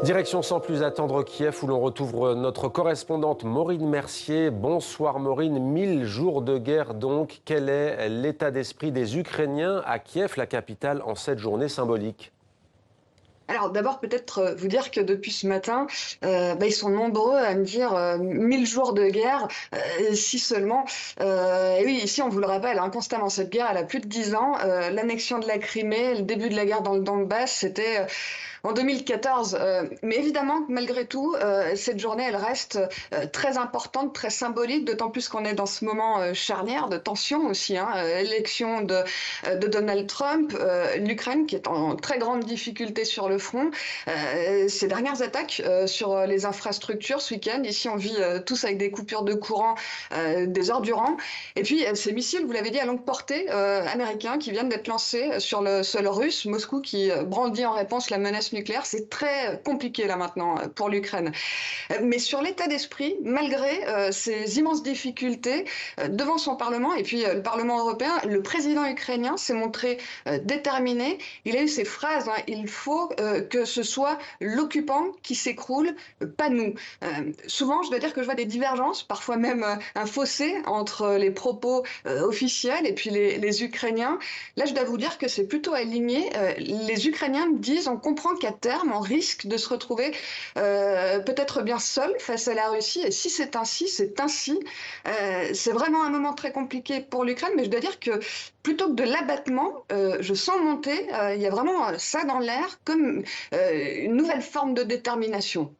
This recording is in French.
Direction sans plus attendre Kiev où l'on retrouve notre correspondante Maureen Mercier. Bonsoir Maureen, 1000 jours de guerre donc. Quel est l'état d'esprit des Ukrainiens à Kiev, la capitale, en cette journée symbolique? Alors d'abord peut-être vous dire que depuis ce matin, ils sont nombreux à me dire, 1000 jours de guerre, si seulement. Et oui, ici on vous le rappelle, hein, constamment cette guerre elle a plus de 10 ans. L'annexion de la Crimée, le début de la guerre dans le Donbass, c'était, en 2014. Mais évidemment, malgré tout, cette journée elle reste, très importante, très symbolique, d'autant plus qu'on est dans ce moment, charnière de tension aussi, hein, élection de Donald Trump, l'Ukraine qui est en très grande difficulté sur le front. Ces dernières attaques sur les infrastructures ce week-end, ici on vit tous avec des coupures de courant des heures durant. Et puis ces missiles, vous l'avez dit, à longue portée américains qui viennent d'être lancés sur le sol russe, Moscou qui brandit en réponse la menace nucléaire. C'est très compliqué là maintenant pour l'Ukraine. Mais sur l'état d'esprit, malgré ces immenses difficultés devant son Parlement et puis le Parlement européen, le président ukrainien s'est montré déterminé. Il a eu ces phrases, hein, il faut que ce soit l'occupant qui s'écroule, pas nous. Souvent, je dois dire que je vois des divergences, parfois même un fossé entre les propos officiels et puis les Ukrainiens. Là, je dois vous dire que c'est plutôt aligné. Les Ukrainiens me disent, on comprend qu'à terme, on risque de se retrouver peut-être bien seul face à la Russie. Et si c'est ainsi, c'est ainsi. C'est vraiment un moment très compliqué pour l'Ukraine, mais je dois dire que plutôt que de l'abattement, je sens monter, il y a vraiment ça dans l'air, comme une nouvelle forme de détermination.